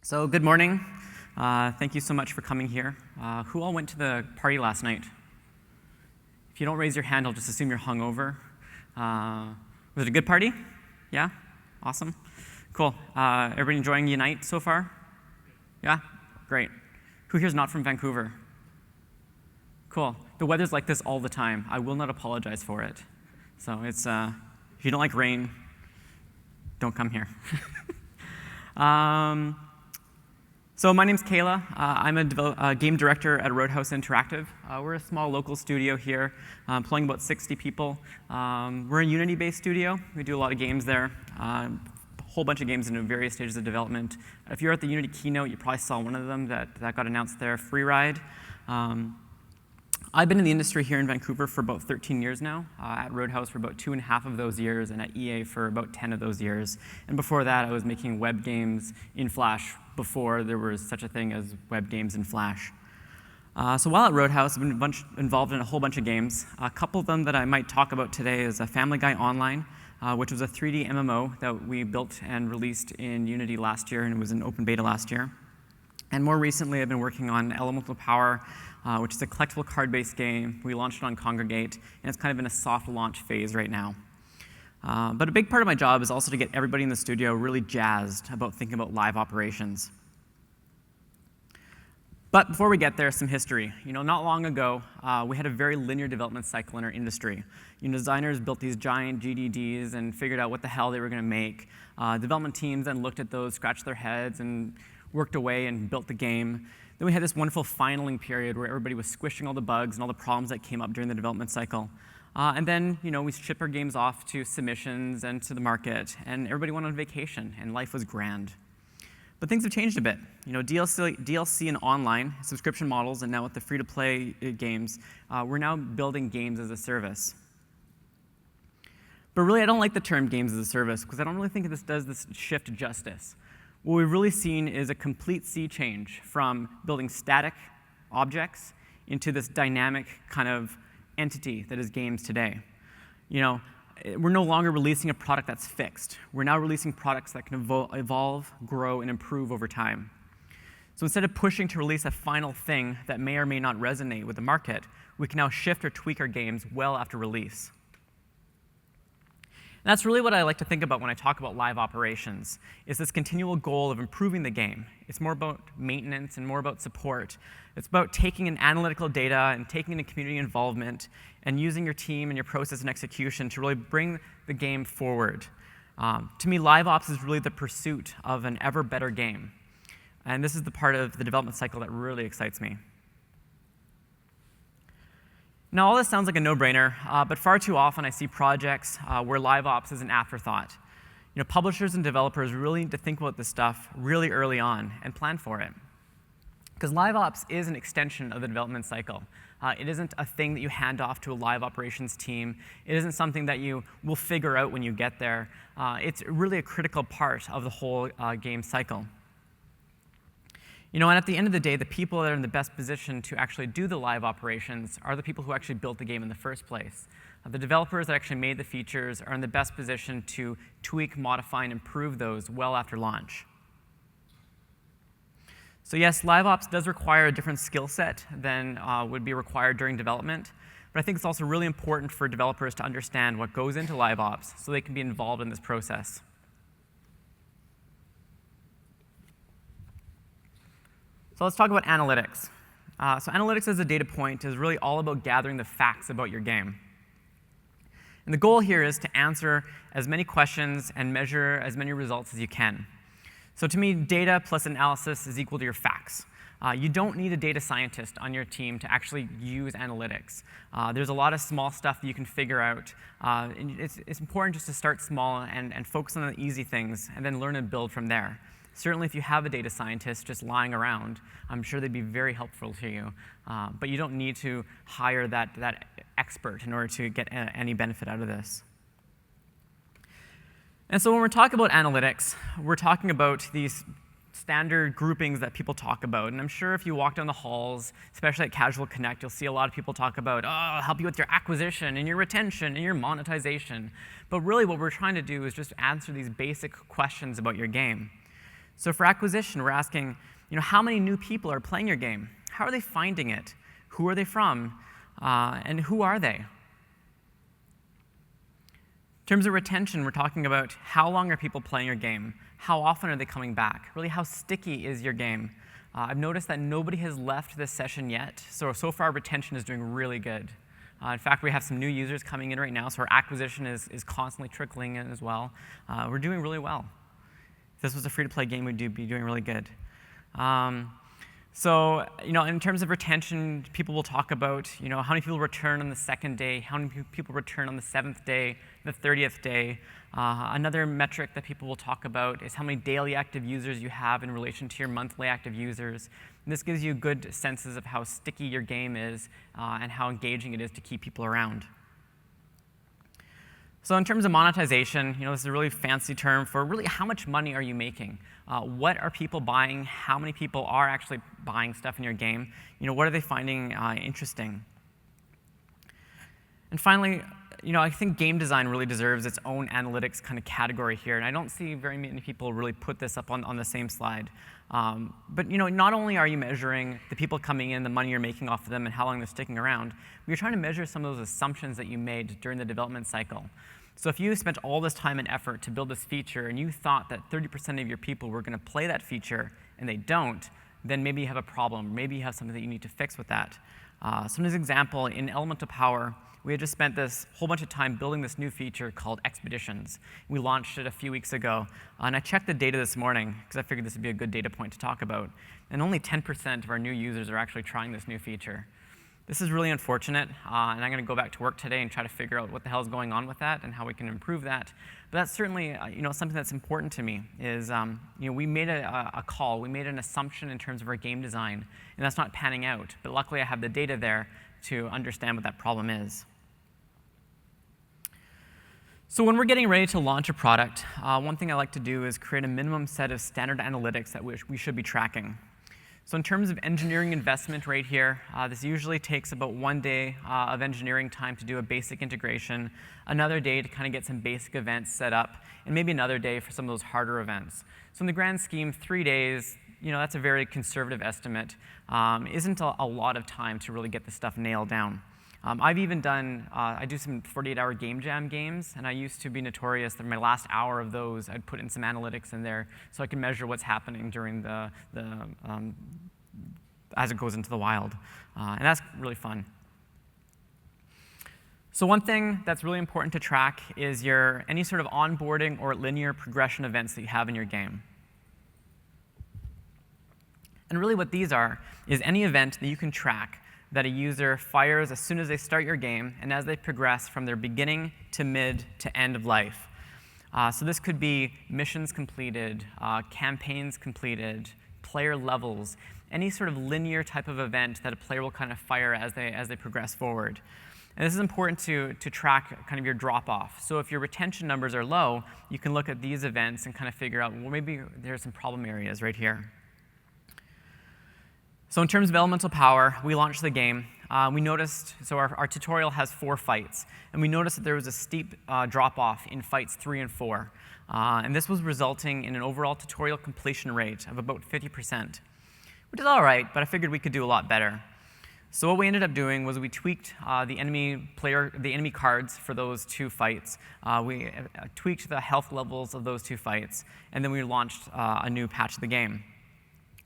So good morning. Thank you so much for coming here. Who all went to the party last night? If you don't raise your hand, I'll just assume you're hungover. Was it a good party? Yeah? Awesome. Cool. Everybody enjoying Unite so far? Yeah? Great. Who here's not from Vancouver? Cool. The weather's like this all the time. I will not apologize for it. So it's, if you don't like rain, don't come here. So my name's Kayle. I'm a game director at Roadhouse Interactive. We're a small local studio here, employing about 60 people. We're a Unity-based studio. We do a lot of games there, a whole bunch of games in various stages of development. If you're at the Unity keynote, you probably saw one of them that got announced there, Free Ride. I've been in the industry here in Vancouver for about 13 years now, at Roadhouse for about 2.5 of those years, and at EA for about 10 of those years. And before that, I was making web games in Flash before there was such a thing as web games in Flash. So while at Roadhouse, I've been involved in a whole bunch of games. A couple of them that I might talk about today is Family Guy Online, which was a 3D MMO that we built and released in Unity last year, and it was in open beta last year. And more recently, I've been working on Elemental Power, which is a collectible card-based game. We launched it on Kongregate, and it's kind of in a soft launch phase right now. But a big part of my job is also to get everybody in the studio really jazzed about thinking about live operations. But before we get there, some history. Not long ago, we had a very linear development cycle in our industry. Designers built these giant GDDs and figured out what the hell they were going to make. Development teams then looked at those, scratched their heads, and worked away and built the game. Then we had this wonderful finaling period where everybody was squishing all the bugs and all the problems that came up during the development cycle. And then, we ship our games off to submissions and to the market, and everybody went on vacation, and life was grand. But things have changed a bit. DLC and online subscription models, and now with the free-to-play games, we're now building games as a service. But really, I don't like the term games as a service, because I don't really think this does this shift justice. What we've really seen is a complete sea change from building static objects into this dynamic kind of entity that is games today. We're no longer releasing a product that's fixed. We're now releasing products that can evolve, grow, and improve over time. So instead of pushing to release a final thing that may or may not resonate with the market, we can now shift or tweak our games well after release. And that's really what I like to think about when I talk about live operations, is this continual goal of improving the game. It's more about maintenance and more about support. It's about taking in analytical data and taking in community involvement and using your team and your process and execution to really bring the game forward. To me, live ops is really the pursuit of an ever better game. And this is the part of the development cycle that really excites me. Now, all this sounds like a no-brainer, but far too often I see projects where live ops is an afterthought. Publishers and developers really need to think about this stuff really early on and plan for it. Because live ops is an extension of the development cycle. It isn't a thing that you hand off to a live operations team. It isn't something that you will figure out when you get there. It's really a critical part of the whole game cycle. And at the end of the day, the people that are in the best position to actually do the live operations are the people who actually built the game in the first place. The developers that actually made the features are in the best position to tweak, modify, and improve those well after launch. So yes, live ops does require a different skill set than would be required during development, but I think it's also really important for developers to understand what goes into live ops so they can be involved in this process. So let's talk about analytics. So analytics as a data point is really all about gathering the facts about your game. And the goal here is to answer as many questions and measure as many results as you can. So to me, data plus analysis is equal to your facts. You don't need a data scientist on your team to actually use analytics. There's a lot of small stuff that you can figure out. And it's important just to start small and focus on the easy things and then learn and build from there. Certainly, if you have a data scientist just lying around, I'm sure they'd be very helpful to you. But you don't need to hire that expert in order to get any benefit out of this. And so when we're talking about analytics, we're talking about these standard groupings that people talk about. And I'm sure if you walk down the halls, especially at Casual Connect, you'll see a lot of people talk about, oh, I'll help you with your acquisition and your retention and your monetization. But really what we're trying to do is just answer these basic questions about your game. So for acquisition, we're asking, how many new people are playing your game? How are they finding it? Who are they from? And who are they? In terms of retention, we're talking about how long are people playing your game? How often are they coming back? Really, how sticky is your game? I've noticed that nobody has left this session yet, so far retention is doing really good. In fact, we have some new users coming in right now, so our acquisition is constantly trickling in as well. We're doing really well. If this was a free-to-play game, we'd be doing really good. So, in terms of retention, people will talk about, how many people return on the second day, how many people return on the 7th day, the 30th day. Another metric that people will talk about is how many daily active users you have in relation to your monthly active users. And this gives you good senses of how sticky your game is and how engaging it is to keep people around. So in terms of monetization, this is a really fancy term for really how much money are you making? What are people buying? How many people are actually buying stuff in your game? What are they finding interesting? And finally, I think game design really deserves its own analytics kind of category here, and I don't see very many people really put this up on the same slide. But not only are you measuring the people coming in, the money you're making off of them, and how long they're sticking around, but you're trying to measure some of those assumptions that you made during the development cycle. So if you spent all this time and effort to build this feature, and you thought that 30% of your people were going to play that feature, and they don't, then maybe you have a problem. Maybe you have something that you need to fix with that. So as an example, in Elemental Power, we had just spent this whole bunch of time building this new feature called Expeditions. We launched it a few weeks ago, and I checked the data this morning because I figured this would be a good data point to talk about. And only 10% of our new users are actually trying this new feature. This is really unfortunate, and I'm going to go back to work today and try to figure out what the hell is going on with that and how we can improve that. But that's certainly something that's important to me. Is we made a call, we made an assumption in terms of our game design, and that's not panning out. But luckily, I have the data there to understand what that problem is. So when we're getting ready to launch a product, one thing I like to do is create a minimum set of standard analytics that we should be tracking. So in terms of engineering investment right here, this usually takes about 1 day of engineering time to do a basic integration, another day to kind of get some basic events set up, and maybe another day for some of those harder events. So in the grand scheme, 3 days, that's a very conservative estimate. Isn't a lot of time to really get this stuff nailed down. I've even done, I do some 48-hour game jam games, and I used to be notorious that my last hour of those, I'd put in some analytics in there so I can measure what's happening during as it goes into the wild. And that's really fun. So one thing that's really important to track is any sort of onboarding or linear progression events that you have in your game. And really what these are is any event that you can track that a user fires as soon as they start your game and as they progress from their beginning to mid to end of life. So this could be missions completed, campaigns completed, player levels, any sort of linear type of event that a player will kind of fire as they progress forward. And this is important to track kind of your drop-off. So if your retention numbers are low, you can look at these events and kind of figure out, well, maybe there's some problem areas right here. So in terms of Elemental Power, we launched the game. We noticed, so our tutorial has 4 fights, and we noticed that there was a steep drop-off in fights 3 and 4. And this was resulting in an overall tutorial completion rate of about 50%, which is all right, but I figured we could do a lot better. So what we ended up doing was we tweaked the enemy cards for those 2 fights. We tweaked the health levels of those 2 fights, and then we launched a new patch of the game.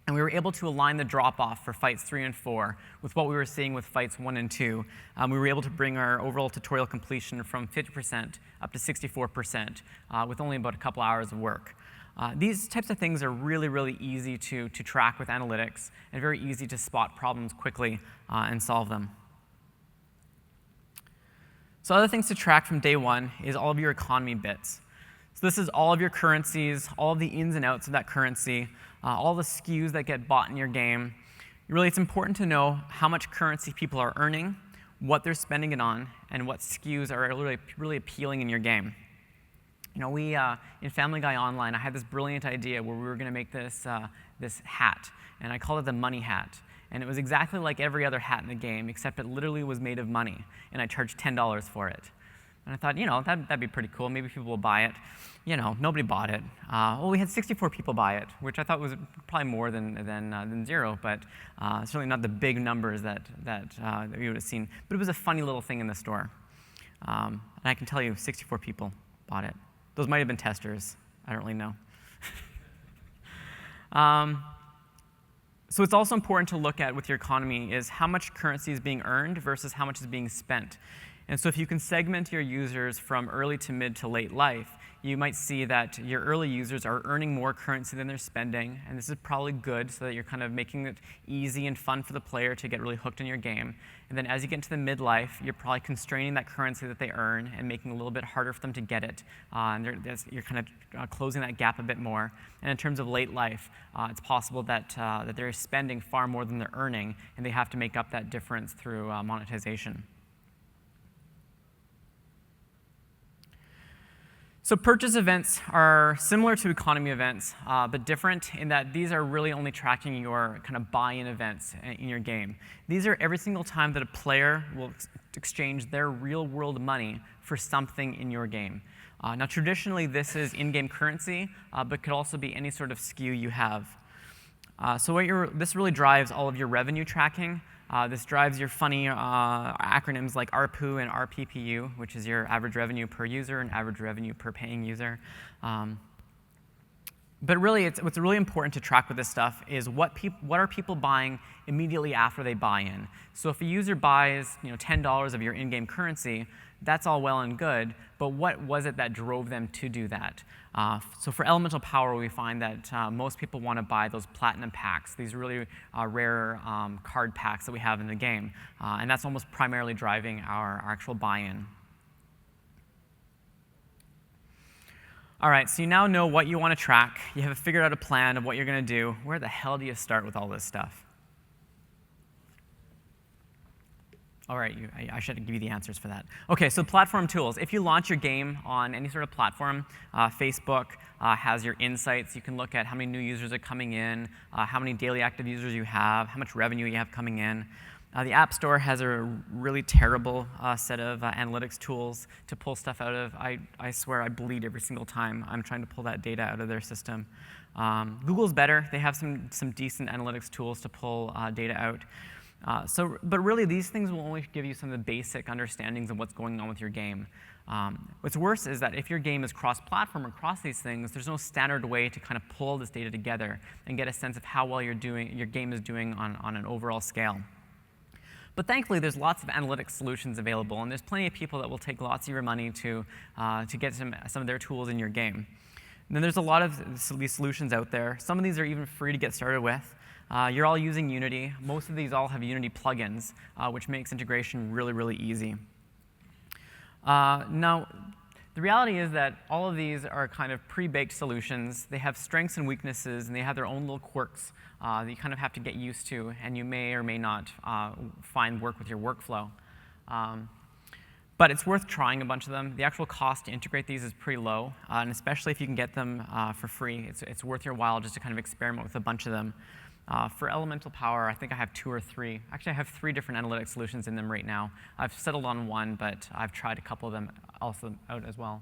And we were able to align the drop-off for fights 3 and 4 with what we were seeing with fights 1 and 2. We were able to bring our overall tutorial completion from 50% up to 64% with only about a couple hours of work. These types of things are really, really easy to track with analytics and very easy to spot problems quickly and solve them. So other things to track from day 1 is all of your economy bits. So this is all of your currencies, all of the ins and outs of that currency, all the SKUs that get bought in your game. Really, it's important to know how much currency people are earning, what they're spending it on, and what SKUs are really, really appealing in your game. In Family Guy Online, I had this brilliant idea where we were going to make this hat, and I called it the money hat. And it was exactly like every other hat in the game, except it literally was made of money, and I charged $10 for it. And I thought, that'd be pretty cool. Maybe people will buy it. Nobody bought it. Well, we had 64 people buy it, which I thought was probably more than 0, but certainly not the big numbers that we would have seen. But it was a funny little thing in the store. And I can tell you, 64 people bought it. Those might have been testers. I don't really know. So it's also important to look at with your economy is how much currency is being earned versus how much is being spent. And so if you can segment your users from early to mid to late life, you might see that your early users are earning more currency than they're spending, and this is probably good so that you're kind of making it easy and fun for the player to get really hooked in your game. And then as you get into the midlife, you're probably constraining that currency that they earn and making it a little bit harder for them to get it. And you're kind of closing that gap a bit more. And in terms of late life, it's possible that they're spending far more than they're earning, and they have to make up that difference through monetization. So purchase events are similar to economy events, but different in that these are really only tracking your kind of buy-in events in your game. These are every single time that a player will exchange their real-world money for something in your game. Now, traditionally, this is in-game currency, but could also be any sort of SKU you have. This really drives all of your revenue tracking. This drives your funny acronyms like ARPU and RPPU, which is your average revenue per user and average revenue per paying user. But really, what's really important to track with this stuff is what are people buying immediately after they buy in. So if a user buys $10 of your in-game currency, that's all well and good, but what was it that drove them to do that? So for Elemental Power, we find that most people want to buy those platinum packs, these really rare card packs that we have in the game. And that's almost primarily driving our actual buy-in. All right, so you now know what you want to track. You have figured out a plan of what you're going to do. Where the hell do you start with all this stuff? All right, I should give you the answers for that. OK, so platform tools. If you launch your game on any sort of platform, Facebook has your insights. You can look at how many new users are coming in, how many daily active users you have, how much revenue you have coming in. The App Store has a really terrible set of analytics tools to pull stuff out of. I swear I bleed every single time I'm trying to pull that data out of their system. Google's better. They have some decent analytics tools to pull data out. But really, these things will only give you some of the basic understandings of what's going on with your game. What's worse is that if your game is cross-platform across these things, there's no standard way to kind of pull this data together and get a sense of how well your game is doing on an overall scale. But thankfully, there's lots of analytics solutions available, and there's plenty of people that will take lots of your money to get some of their tools in your game. And then there's a lot of these solutions out there. Some of these are even free to get started with. You're all using Unity. Most of these all have Unity plugins, which makes integration really, really easy. Now, the reality is that all of these are kind of pre-baked solutions. They have strengths and weaknesses, and they have their own little quirks that you kind of have to get used to, and you may or may not find work with your workflow. But it's worth trying a bunch of them. The actual cost to integrate these is pretty low, and especially if you can get them for free, it's worth your while just to kind of experiment with a bunch of them. For Elemental Power, I think I have 2 or 3. Actually, I have 3 different analytics solutions in them right now. I've settled on one, but I've tried a couple of them also out as well.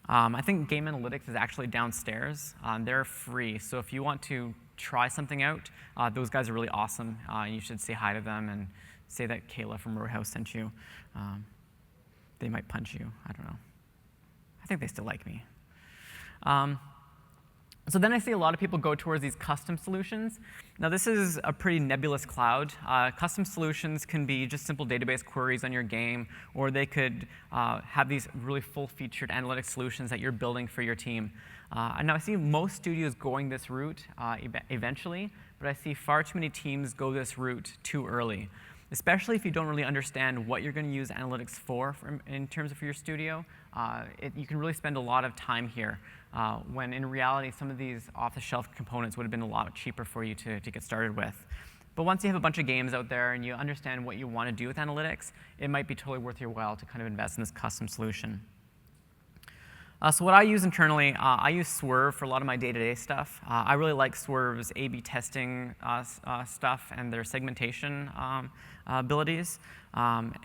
I think Game Analytics is actually downstairs. They're free, so if you want to try something out, those guys are really awesome. You should say hi to them and say that Kayle from Roadhouse sent you. They might punch you. I don't know. I think they still like me. So then I see a lot of people go towards these custom solutions. Now, this is a pretty nebulous cloud. Custom solutions can be just simple database queries on your game, or they could have these really full-featured analytics solutions that you're building for your team. And now I see most studios going this route eventually, but I see far too many teams go this route too early, especially if you don't really understand what you're going to use analytics for in terms of your studio. You can really spend a lot of time here, when in reality, some of these off-the-shelf components would have been a lot cheaper for you to get started with. But once you have a bunch of games out there and you understand what you want to do with analytics, it might be totally worth your while to kind of invest in this custom solution. So what I use internally, I use Swerve for a lot of my day-to-day stuff. I really like Swerve's A/B testing stuff and their segmentation abilities.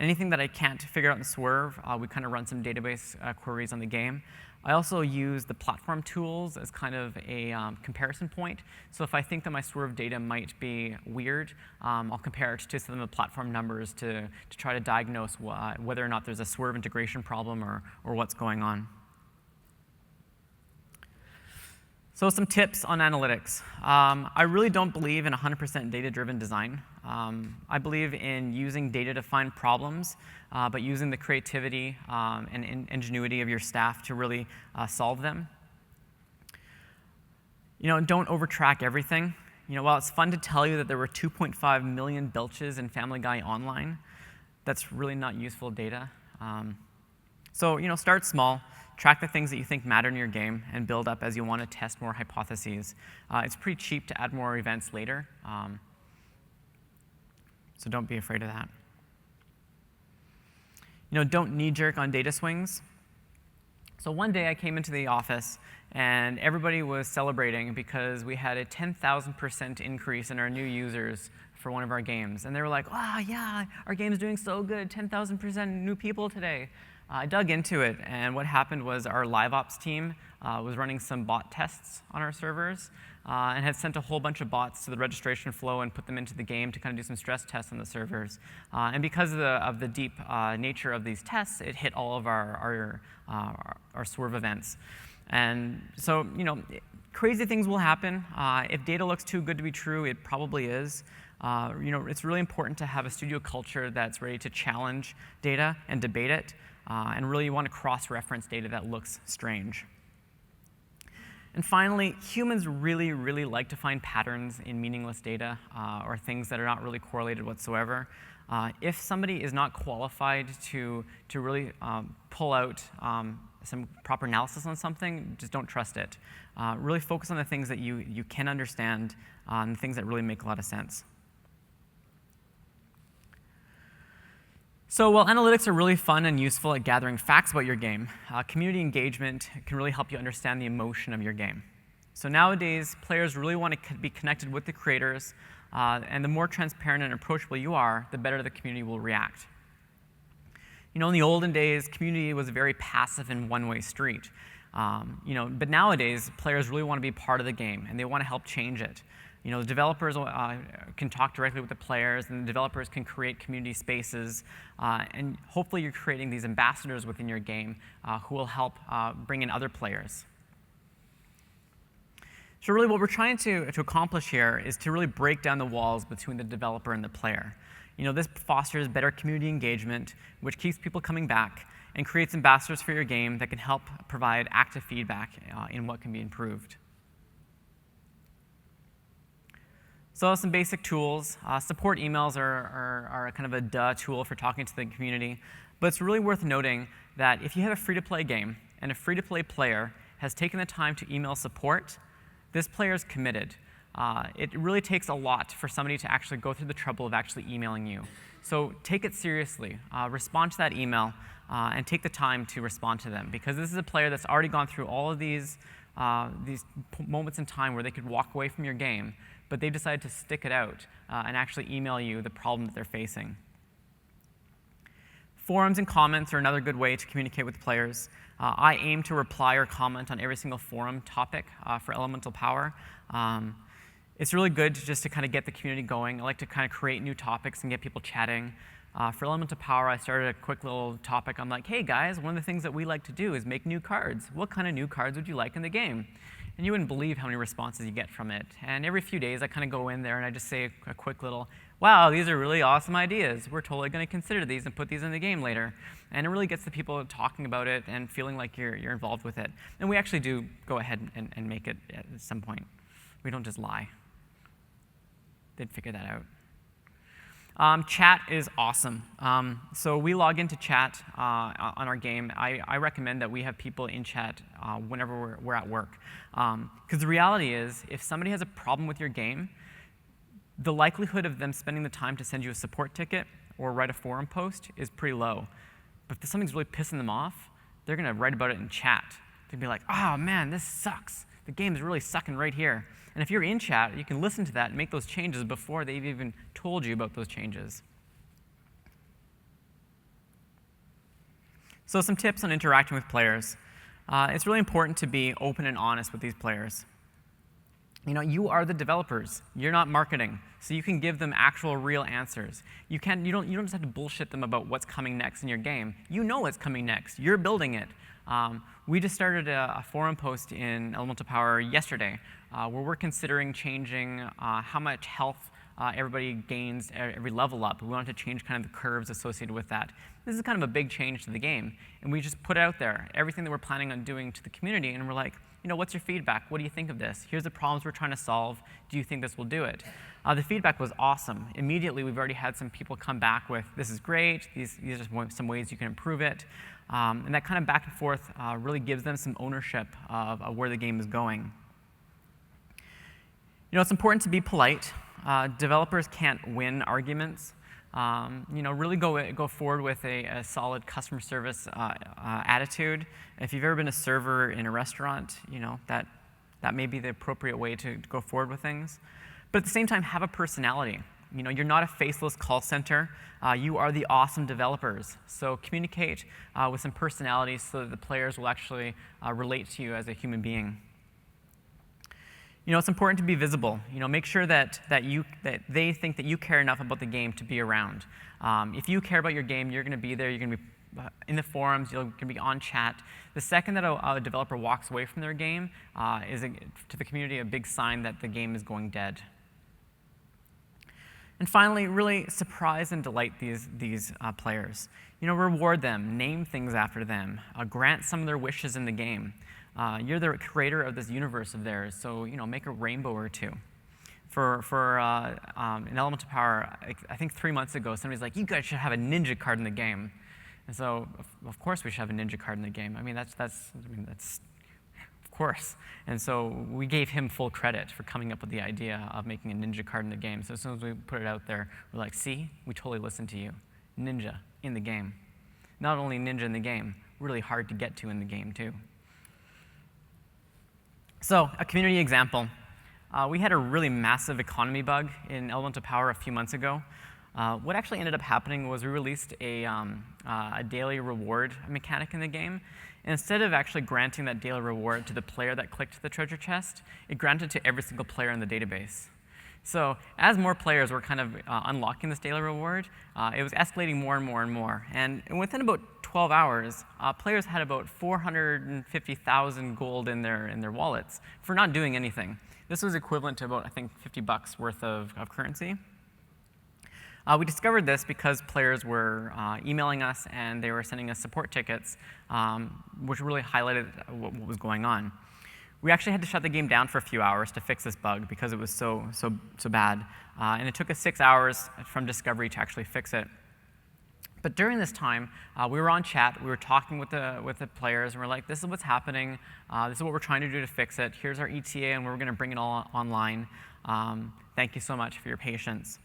Anything that I can't figure out in Swerve, we kind of run some database queries on the game. I also use the platform tools as kind of a comparison point. So if I think that my Swerve data might be weird, I'll compare it to some of the platform numbers to try to diagnose whether or not there's a Swerve integration problem or what's going on. So some tips on analytics. I really don't believe in 100% data-driven design. I believe in using data to find problems, but using the creativity and ingenuity of your staff to really solve them. Don't overtrack everything. While it's fun to tell you that there were 2.5 million belches in Family Guy online, that's really not useful data. So start small. Track the things that you think matter in your game and build up as you want to test more hypotheses. It's pretty cheap to add more events later, so don't be afraid of that. Don't knee-jerk on data swings. So one day I came into the office and everybody was celebrating because we had a 10,000% increase in our new users for one of our games. And they were like, wow, yeah, our game's doing so good, 10,000% new people today. I dug into it, and what happened was our live ops team was running some bot tests on our servers and had sent a whole bunch of bots to the registration flow and put them into the game to kind of do some stress tests on the servers. And because of the deep nature of these tests, it hit all of our Swerve events. And so, crazy things will happen. If data looks too good to be true, it probably is. It's really important to have a studio culture that's ready to challenge data and debate it. And really, you want to cross-reference data that looks strange. And finally, humans really, really like to find patterns in meaningless data or things that are not really correlated whatsoever. If somebody is not qualified to really pull out some proper analysis on something, just don't trust it. Really focus on the things that you can understand and the things that really make a lot of sense. So while analytics are really fun and useful at gathering facts about your game, community engagement can really help you understand the emotion of your game. So nowadays, players really want to be connected with the creators, and the more transparent and approachable you are, the better the community will react. In the olden days, community was a very passive and one-way street. But nowadays, players really want to be part of the game, and they want to help change it. The developers can talk directly with the players, and the developers can create community spaces. And hopefully you're creating these ambassadors within your game who will help bring in other players. So really what we're trying to accomplish here is to really break down the walls between the developer and the player. This fosters better community engagement, which keeps people coming back, and creates ambassadors for your game that can help provide active feedback in what can be improved. So some basic tools. Support emails are kind of a duh tool for talking to the community. But it's really worth noting that if you have a free-to-play game and a free-to-play player has taken the time to email support, this player is committed. It really takes a lot for somebody to actually go through the trouble of actually emailing you. So take it seriously. Respond to that email and take the time to respond to them, because this is a player that's already gone through all of these moments in time where they could walk away from your game, but they decided to stick it out and actually email you the problem that they're facing. Forums and comments are another good way to communicate with players. I aim to reply or comment on every single forum topic for Elemental Power. It's really good just to kind of get the community going. I like to kind of create new topics and get people chatting. For Elemental Power, I started a quick little topic. I'm like, hey guys, one of the things that we like to do is make new cards. What kind of new cards would you like in the game? And you wouldn't believe how many responses you get from it. And every few days, I kind of go in there and I just say a quick little, wow, these are really awesome ideas. We're totally going to consider these and put these in the game later. And it really gets the people talking about it and feeling like you're involved with it. And we actually do go ahead and make it at some point. We don't just lie. They'd figure that out. Chat is awesome. So we log into chat on our game. I recommend that we have people in chat whenever we're at work. Because the reality is, if somebody has a problem with your game, the likelihood of them spending the time to send you a support ticket or write a forum post is pretty low. But if something's really pissing them off, they're going to write about it in chat. could be like, oh man, this sucks. The game is really sucking right here. And if you're in chat, you can listen to that and make those changes before they've even told you about those changes. So some tips on interacting with players. It's really important to be open and honest with these players. You are the developers. You're not marketing, so you can give them actual, real answers. You don't just have to bullshit them about what's coming next in your game. You know what's coming next. You're building it. We just started a forum post in Elemental Power yesterday, where we're considering changing how much health everybody gains every level up. We wanted to change kind of the curves associated with that. This is kind of a big change to the game, and we just put out there everything that we're planning on doing to the community, and we're like, what's your feedback? What do you think of this? Here's the problems we're trying to solve. Do you think this will do it? The feedback was awesome. Immediately, we've already had some people come back with, this is great. These are some ways you can improve it. And that kind of back and forth really gives them some ownership of where the game is going. It's important to be polite. Developers can't win arguments. Really go forward with a solid customer service attitude. If you've ever been a server in a restaurant, that may be the appropriate way to go forward with things. But at the same time, have a personality. You're not a faceless call center. You are the awesome developers. So communicate with some personality so that the players will actually relate to you as a human being. It's important to be visible. Make sure that they think that you care enough about the game to be around. If you care about your game, you're going to be there. You're going to be in the forums. You're going to be on chat. The second that a developer walks away from their game is, to the community, a big sign that the game is going dead. And finally, really surprise and delight these players. Reward them. Name things after them. Grant some of their wishes in the game. You're the creator of this universe of theirs, so make a rainbow or two. In Elemental Power, I think 3 months ago, somebody's like, you guys should have a ninja card in the game. And so, of course, we should have a ninja card in the game. That's of course. And so we gave him full credit for coming up with the idea of making a ninja card in the game. So as soon as we put it out there, we're like, see, we totally listened to you. Ninja in the game. Not only ninja in the game, really hard to get to in the game, too. So, a community example. We had a really massive economy bug in Elemental Power a few months ago. What actually ended up happening was we released a daily reward mechanic in the game. And instead of actually granting that daily reward to the player that clicked the treasure chest, it granted to every single player in the database. So as more players were kind of unlocking this daily reward, it was escalating more and more and more. And within about 12 hours, players had about 450,000 gold in their wallets for not doing anything. This was equivalent to about, I think, $50 worth of currency. We discovered this because players were emailing us and they were sending us support tickets, which really highlighted what was going on. We actually had to shut the game down for a few hours to fix this bug because it was so bad. And it took us 6 hours from discovery to actually fix it. But during this time, we were on chat. We were talking with the players, and we're like, this is what's happening. This is what we're trying to do to fix it. Here's our ETA, and we're going to bring it all online. Thank you so much for your patience.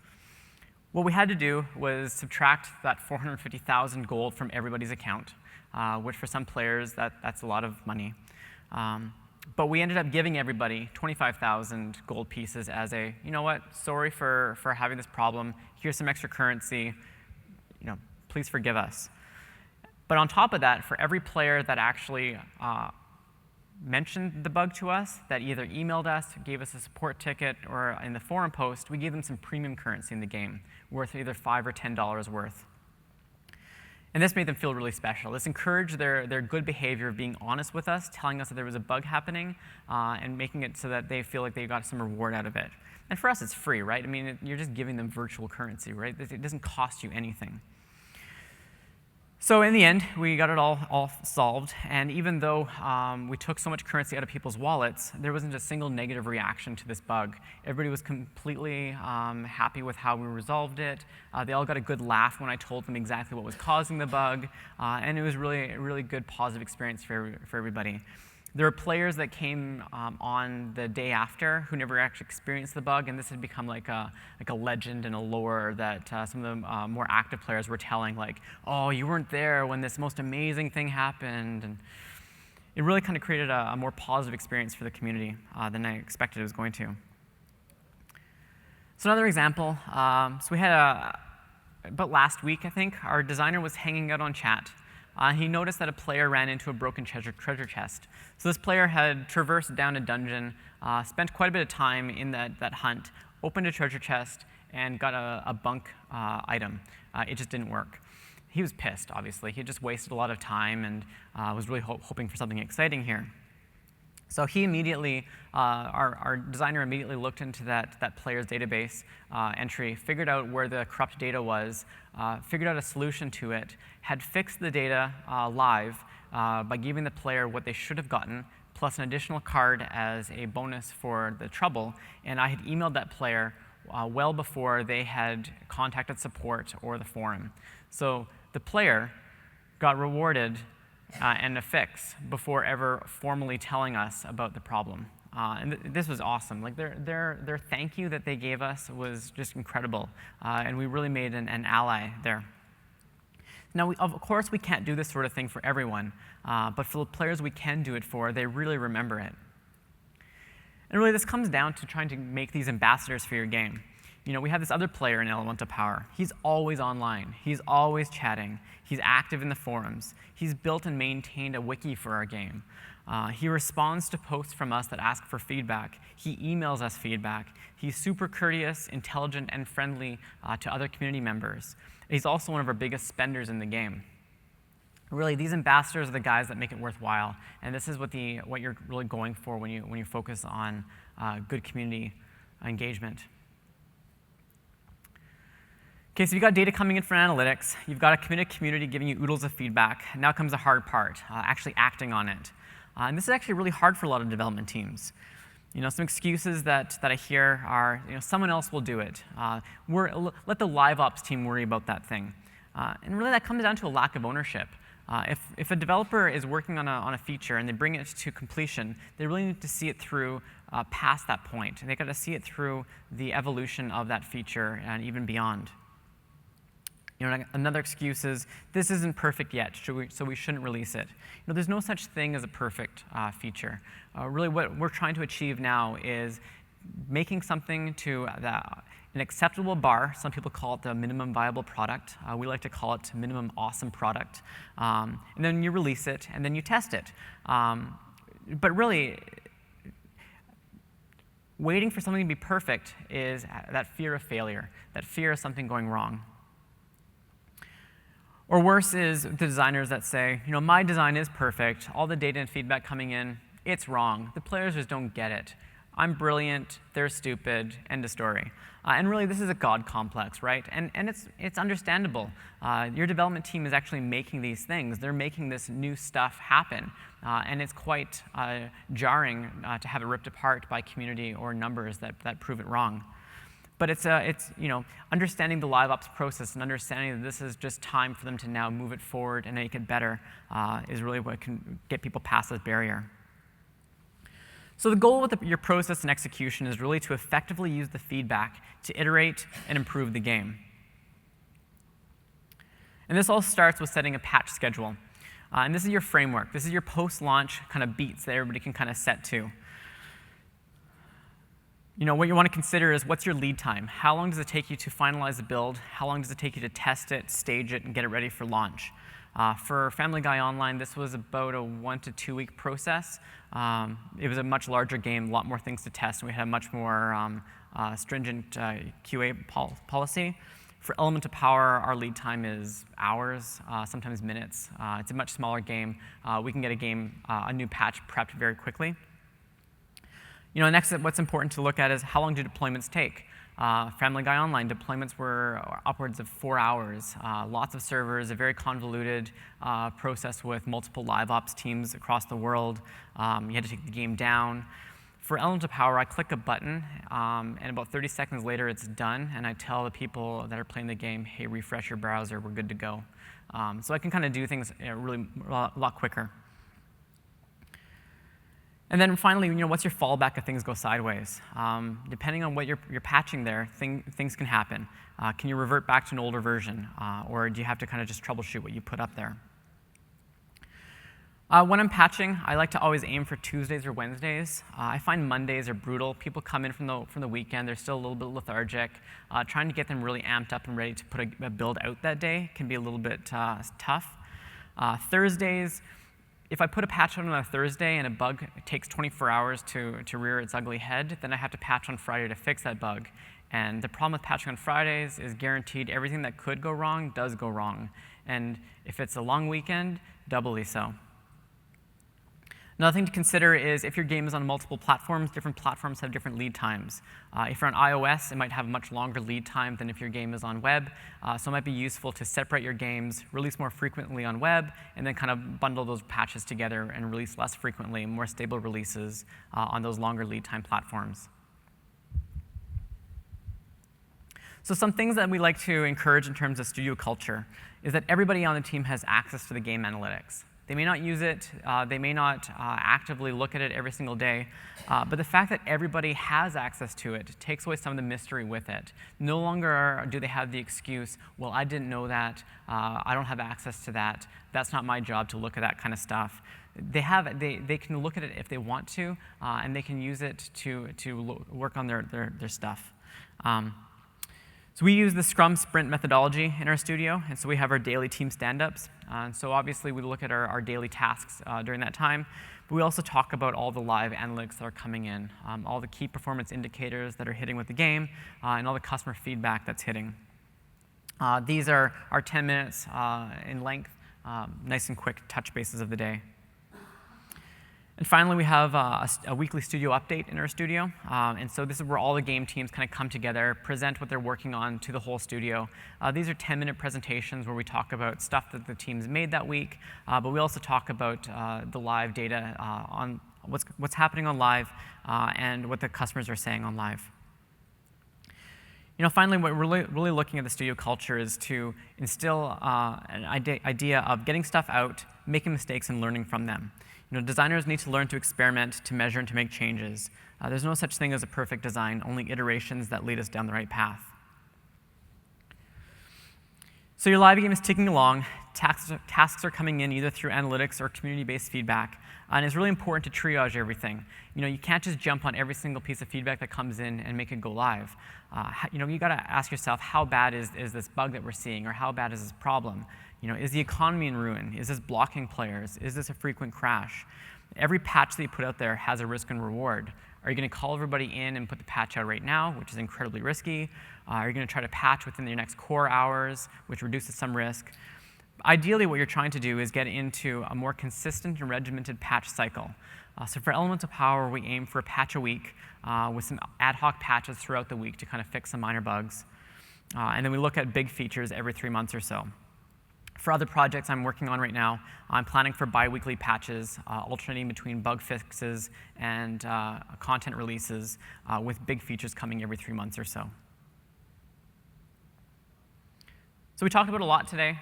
What we had to do was subtract that 450,000 gold from everybody's account, which for some players, that's a lot of money. But we ended up giving everybody 25,000 gold pieces as a, you know what, sorry for having this problem. Here's some extra currency. Please forgive us. But on top of that, for every player that actually mentioned the bug to us, that either emailed us, gave us a support ticket, or in the forum post, we gave them some premium currency in the game, worth either $5 or $10 worth. And this made them feel really special. This encouraged their good behavior of being honest with us, telling us that there was a bug happening, and making it so that they feel like they got some reward out of it. And for us, it's free, right? I mean, you're just giving them virtual currency, right? It doesn't cost you anything. So in the end, we got it all solved. And even though we took so much currency out of people's wallets, there wasn't a single negative reaction to this bug. Everybody was completely happy with how we resolved it. They all got a good laugh when I told them exactly what was causing the bug. And it was really a really good, positive experience for everybody. There were players that came on the day after who never actually experienced the bug, and this had become like a legend and a lore that some of the more active players were telling, like, oh, you weren't there when this most amazing thing happened. it really kind of created a more positive experience for the community than I expected it was going to. So another example, so we had about last week, I think, our designer was hanging out on chat. He noticed that a player ran into a broken treasure chest. So this player had traversed down a dungeon, spent quite a bit of time in that hunt, opened a treasure chest, and got a bunk item. It just didn't work. He was pissed, obviously. He just wasted a lot of time and was really hoping for something exciting here. So he immediately, our designer immediately looked into that player's database entry, figured out where the corrupt data was, figured out a solution to it, had fixed the data live by giving the player what they should have gotten, plus an additional card as a bonus for the trouble. And I had emailed that player well before they had contacted support or the forum. So the player got rewarded and a fix before ever formally telling us about the problem. And this was awesome. Like their thank you that they gave us was just incredible. And we really made an ally there. Now, of course, we can't do this sort of thing for everyone. But for the players we can do it for, they really remember it. And really, this comes down to trying to make these ambassadors for your game. You know, we have this other player in Elemental Power. He's always online. He's always chatting. He's active in the forums. He's built and maintained a wiki for our game. He responds to posts from us that ask for feedback. He emails us feedback. He's super courteous, intelligent, and friendly to other community members. He's also one of our biggest spenders in the game. Really, these ambassadors are the guys that make it worthwhile, and this is what you're really going for when you focus on good community engagement. Okay, so you've got data coming in from analytics. You've got a committed community giving you oodles of feedback. Now comes the hard part, actually acting on it. And this is actually really hard for a lot of development teams. You know, some excuses that I hear are, someone else will do it. Let the live ops team worry about that thing. And really, that comes down to a lack of ownership. If a developer is working on a feature and they bring it to completion, they really need to see it through past that point. They've got to see it through the evolution of that feature and even beyond. Another excuse is, this isn't perfect yet, so we shouldn't release it. There's no such thing as a perfect feature. Really, what we're trying to achieve now is making something to an acceptable bar. Some people call it the minimum viable product. We like to call it minimum awesome product. And then you release it, and then you test it. But really, waiting for something to be perfect is that fear of failure, that fear of something going wrong. Or worse is the designers that say, my design is perfect, all the data and feedback coming in, it's wrong. The players just don't get it. I'm brilliant, they're stupid, end of story. And really, this is a God complex, right? And it's understandable. Your development team is actually making these things. They're making this new stuff happen. And it's quite jarring to have it ripped apart by community or numbers that prove it wrong. But it's understanding the live ops process and understanding that this is just time for them to now move it forward and make it better is really what can get people past this barrier. So the goal with your process and execution is really to effectively use the feedback to iterate and improve the game. And this all starts with setting a patch schedule. And this is your framework. This is your post-launch kind of beats that everybody can kind of set to. What you want to consider is, what's your lead time? How long does it take you to finalize the build? How long does it take you to test it, stage it, and get it ready for launch? For Family Guy Online, this was about a 1 to 2 week process. It was a much larger game, a lot more things to test, and we had a much more stringent QA policy. For Elemental Power, our lead time is hours, sometimes minutes. It's a much smaller game. We can get a new patch prepped very quickly. Next, what's important to look at is, how long do deployments take? Family Guy Online deployments were upwards of 4 hours. Lots of servers, a very convoluted process with multiple live ops teams across the world. You had to take the game down. For Elemental Power, I click a button, and about 30 seconds later, it's done, and I tell the people that are playing the game, hey, refresh your browser, we're good to go. So I can kind of do things really a lot quicker. And then finally, what's your fallback if things go sideways? Depending on what you're patching there, things can happen. Can you revert back to an older version? Or do you have to kind of just troubleshoot what you put up there? When I'm patching, I like to always aim for Tuesdays or Wednesdays. I find Mondays are brutal. People come in from the weekend, they're still a little bit lethargic. Trying to get them really amped up and ready to put a build out that day can be a little bit tough. Thursdays, if I put a patch out on a Thursday and a bug takes 24 hours to rear its ugly head, then I have to patch on Friday to fix that bug. And the problem with patching on Fridays is guaranteed everything that could go wrong does go wrong. And if it's a long weekend, doubly so. Another thing to consider is if your game is on multiple platforms, different platforms have different lead times. If you're on iOS, it might have a much longer lead time than if your game is on web. So it might be useful to separate your games, release more frequently on web, and then kind of bundle those patches together and release less frequently, more stable releases on those longer lead time platforms. So some things that we like to encourage in terms of studio culture is that everybody on the team has access to the game analytics. They may not use it, they may not actively look at it every single day, but the fact that everybody has access to it takes away some of the mystery with it. No longer do they have the excuse, well, I didn't know that, I don't have access to that, that's not my job to look at that kind of stuff. They can look at it if they want to, and they can use it to work on their stuff. So we use the Scrum Sprint methodology in our studio, and so we have our daily team stand-ups. So obviously we look at our daily tasks during that time, but we also talk about all the live analytics that are coming in, all the key performance indicators that are hitting with the game, and all the customer feedback that's hitting. These are 10 minutes in length, nice and quick touch bases of the day. And finally, we have a weekly studio update in our studio. And so this is where all the game teams kind of come together, present what they're working on to the whole studio. These are 10-minute presentations where we talk about stuff that the teams made that week, but we also talk about the live data on what's happening on live and what the customers are saying on live. Finally, what we're really looking at the studio culture is to instill an idea of getting stuff out, making mistakes, and learning from them. Designers need to learn to experiment, to measure, and to make changes. There's no such thing as a perfect design, only iterations that lead us down the right path. So your live game is ticking along. Tasks are coming in either through analytics or community-based feedback. And it's really important to triage everything. You can't just jump on every single piece of feedback that comes in and make it go live. You got to ask yourself, how bad is this bug that we're seeing, or how bad is this problem? Is the economy in ruin? Is this blocking players? Is this a frequent crash? Every patch that you put out there has a risk and reward. Are you going to call everybody in and put the patch out right now, which is incredibly risky? Are you going to try to patch within your next core hours, which reduces some risk? Ideally, what you're trying to do is get into a more consistent and regimented patch cycle. So for Elemental Power, we aim for a patch a week with some ad hoc patches throughout the week to kind of fix some minor bugs. And then we look at big features every 3 months or so. For other projects I'm working on right now, I'm planning for bi-weekly patches, alternating between bug fixes and content releases with big features coming every 3 months or so. So we talked about a lot today.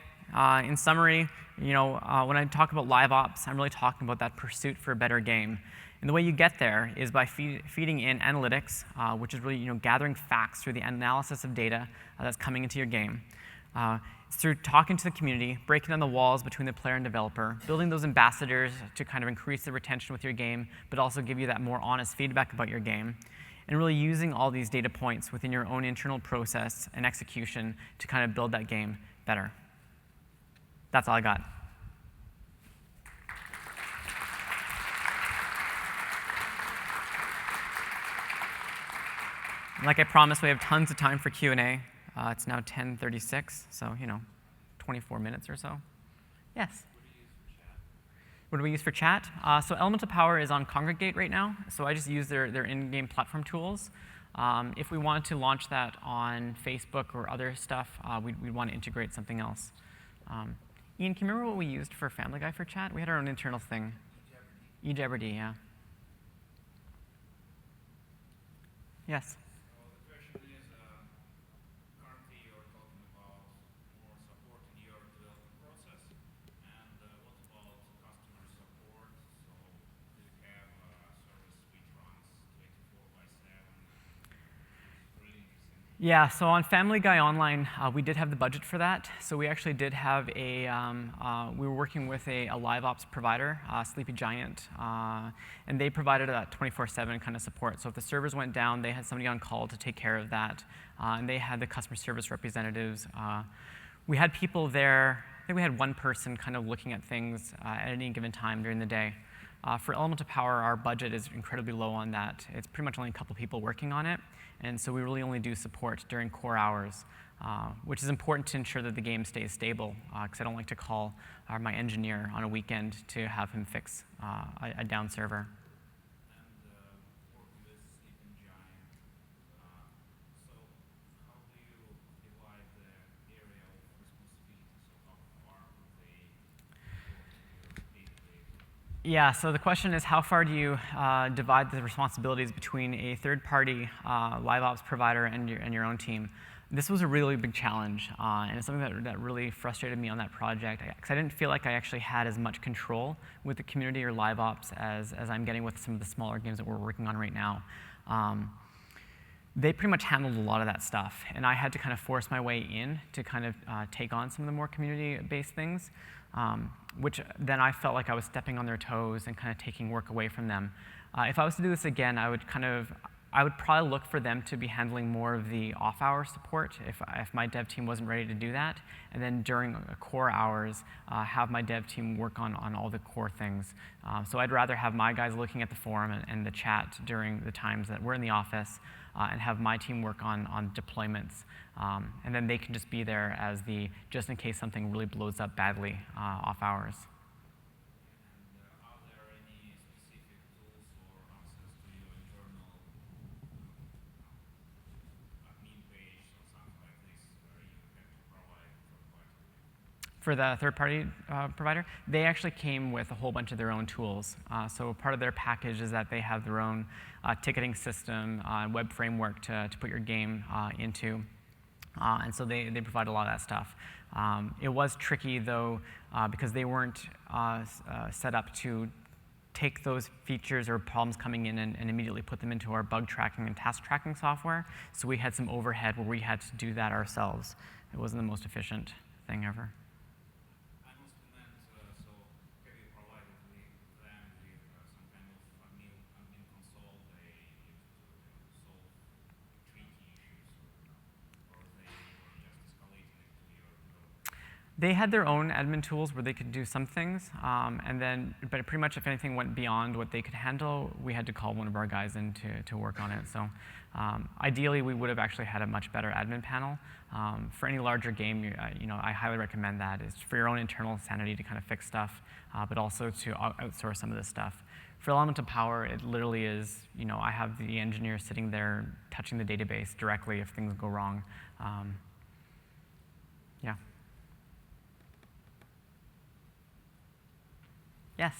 In summary, when I talk about live ops, I'm really talking about that pursuit for a better game. And the way you get there is by feeding in analytics, which is really gathering facts through the analysis of data that's coming into your game. It's through talking to the community, breaking down the walls between the player and developer, building those ambassadors to kind of increase the retention with your game, but also give you that more honest feedback about your game, and really using all these data points within your own internal process and execution to kind of build that game better. That's all I got. Like I promised, we have tons of time for Q&A. It's now 10:36, so 24 minutes or so. Yes? What do we use for chat? So Elemental Power is on Congregate right now, so I just use their in-game platform tools. If we wanted to launch that on Facebook or other stuff, we'd want to integrate something else. Ian, can you remember what we used for Family Guy for chat? We had our own internal thing. eJeopardy, yeah. Yes? Yeah, so on Family Guy Online, we did have the budget for that. So we actually did have we were working with a live ops provider, Sleepy Giant, and they provided a 24/7 kind of support. So if the servers went down, they had somebody on call to take care of that, and they had the customer service representatives. We had people there. I think we had one person kind of looking at things at any given time during the day. For Elemental Power, our budget is incredibly low on that. It's pretty much only a couple people working on it. And so we really only do support during core hours, which is important to ensure that the game stays stable, because I don't like to call my engineer on a weekend to have him fix a down server. Yeah, so the question is, how far do you divide the responsibilities between a third-party live ops provider and your own team? This was a really big challenge, and it's something that really frustrated me on that project, because I didn't feel like I actually had as much control with the community or live ops as I'm getting with some of the smaller games that we're working on right now. They pretty much handled a lot of that stuff, and I had to kind of force my way in to kind of take on some of the more community-based things, which then I felt like I was stepping on their toes and kind of taking work away from them. If I was to do this again, I would probably look for them to be handling more of the off-hour support if my dev team wasn't ready to do that, and then during core hours, have my dev team work on all the core things. So I'd rather have my guys looking at the forum and the chat during the times that we're in the office, and have my team work on deployments. And then they can just be there as just in case something really blows up badly off hours. Are there any specific tools or access to your internal admin page or something like this where you have to provide third-party? For the third-party provider, they actually came with a whole bunch of their own tools. So part of their package is that they have their own ticketing system, web framework to put your game into. And so they provide a lot of that stuff. It was tricky, though, because they weren't set up to take those features or problems coming in and immediately put them into our bug tracking and task tracking software. So we had some overhead where we had to do that ourselves. It wasn't the most efficient thing ever. I must comment, so have you provided them with some kind of admin console they use to solve tricky issues, or they were just escalating it to your developer? They had their own admin tools where they could do some things, but pretty much if anything went beyond what they could handle, we had to call one of our guys in to work on it. So ideally, we would have actually had a much better admin panel. For any larger game, I highly recommend that. It's for your own internal sanity to kind of fix stuff, but also to outsource some of this stuff. For Elemental Power, it literally is, I have the engineer sitting there touching the database directly if things go wrong. Yeah. Yes?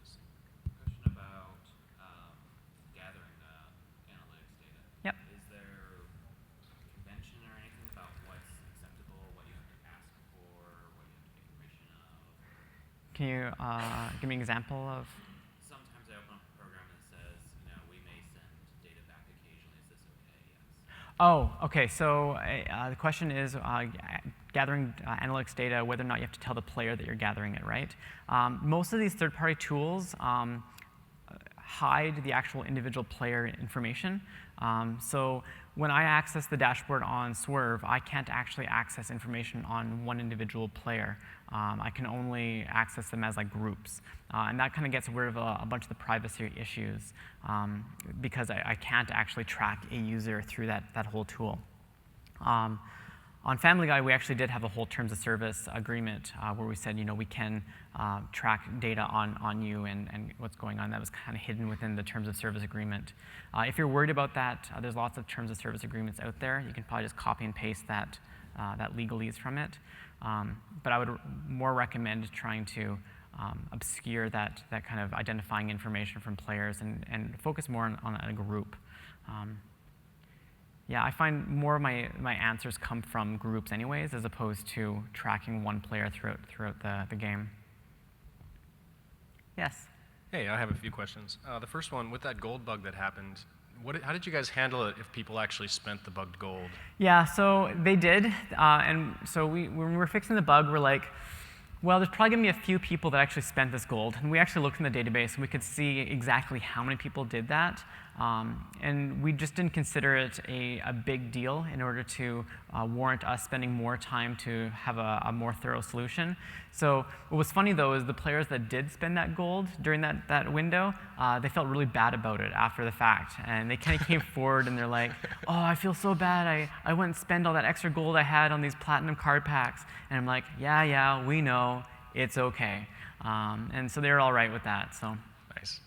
Just a question about gathering analytics data. Yep. Is there convention or anything about what's acceptable, what you have to ask for, what you have to make permission of? Can you give me an example of? Sometimes I open up a program that says, we may send data back occasionally. Is this okay? Yes. Oh, okay. So the question is gathering analytics data, whether or not you have to tell the player that you're gathering it, right? Most of these third-party tools hide the actual individual player information. So when I access the dashboard on Swerve, I can't actually access information on one individual player. I can only access them as like groups. And that kind of gets rid of a bunch of the privacy issues because I can't actually track a user through that whole tool. On Family Guy, we actually did have a whole terms of service agreement where we said, we can track data on you and what's going on. That was kind of hidden within the terms of service agreement. If you're worried about that, there's lots of terms of service agreements out there. You can probably just copy and paste that legalese from it. But I would more recommend trying to obscure that kind of identifying information from players and focus more on a group. Yeah, I find more of my answers come from groups anyways, as opposed to tracking one player throughout the game. Yes? Hey, I have a few questions. The first one, with that gold bug that happened, how did you guys handle it if people actually spent the bugged gold? Yeah, so they did. And so when we were fixing the bug, we're like, well, there's probably going to be a few people that actually spent this gold. And we actually looked in the database, and we could see exactly how many people did that. And we just didn't consider it a big deal in order to warrant us spending more time to have a more thorough solution. So what was funny, though, is the players that did spend that gold during that window, they felt really bad about it after the fact. And they kind of came forward, and they're like, oh, I feel so bad. I went and spent all that extra gold I had on these platinum card packs. And I'm like, yeah, we know. It's OK. And so they're all right with that. So. Nice.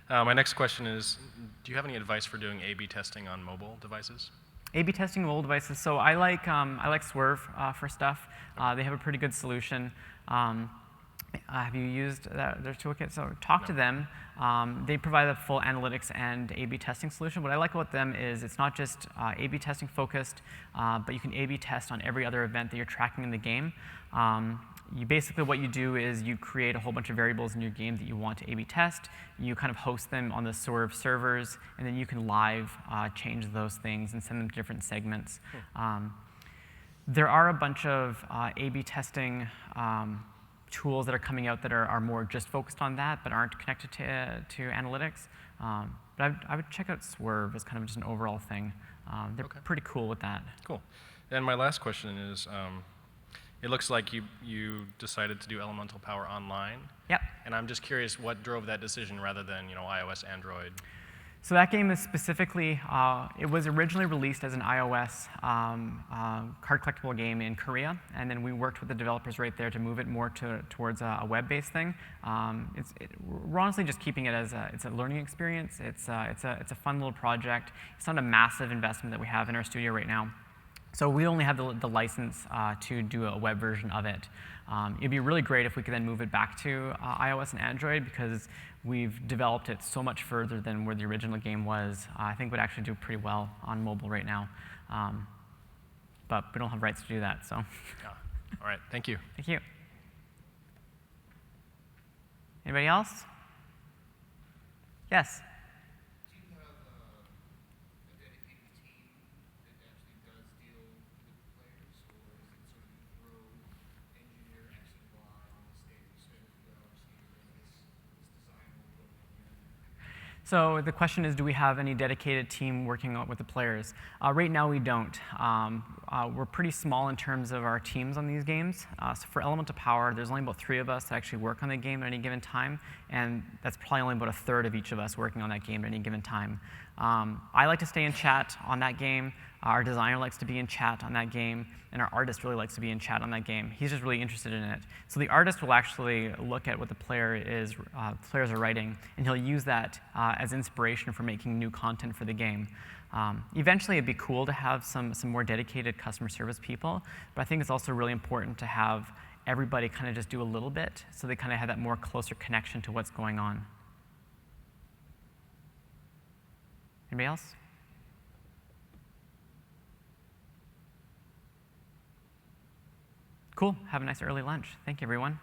My next question is, do you have any advice for doing A/B testing on mobile devices? A/B testing on mobile devices. So I like Swerve for stuff. They have a pretty good solution. Have you used their toolkit? So talk to them. They provide a full analytics and A/B testing solution. What I like about them is it's not just A/B testing focused, but you can A/B test on every other event that you're tracking in the game. Basically what you do is you create a whole bunch of variables in your game that you want to A/B test. You kind of host them on the Swerve servers, and then you can live change those things and send them to different segments. There are a bunch of A/B testing tools that are coming out that are more just focused on that, but aren't connected to analytics. But I would check out Swerve as kind of just an overall thing. They're pretty cool with that. Cool. And my last question is, it looks like you decided to do Elemental Power online. Yep. And I'm just curious what drove that decision rather than iOS, Android. So that game is specifically, it was originally released as an iOS card collectible game in Korea, and then we worked with the developers right there to move it more towards a web-based thing. We're honestly just keeping it as it's a learning experience. It's a fun little project. It's not a massive investment that we have in our studio right now. So we only have the license to do a web version of it. It'd be really great if we could then move it back to iOS and Android, because we've developed it so much further than where the original game was. I think we'd actually do pretty well on mobile right now. But we don't have rights to do that, so. All right, thank you. Thank you. Anybody else? Yes? So the question is, do we have any dedicated team working with the players? Right now, we don't. We're pretty small in terms of our teams on these games. So for Elemental Power, there's only about 3 of us that actually work on the game at any given time, and that's probably only about 1/3 of each of us working on that game at any given time. I like to stay in chat on that game. Our designer likes to be in chat on that game, and our artist really likes to be in chat on that game. He's just really interested in it. So the artist will actually look at what the players are writing, and he'll use that as inspiration for making new content for the game. Eventually, it'd be cool to have some more dedicated customer service people, but I think it's also really important to have everybody kind of just do a little bit, so they kind of have that more closer connection to what's going on. Anybody else? Cool. Have a nice early lunch. Thank you, everyone.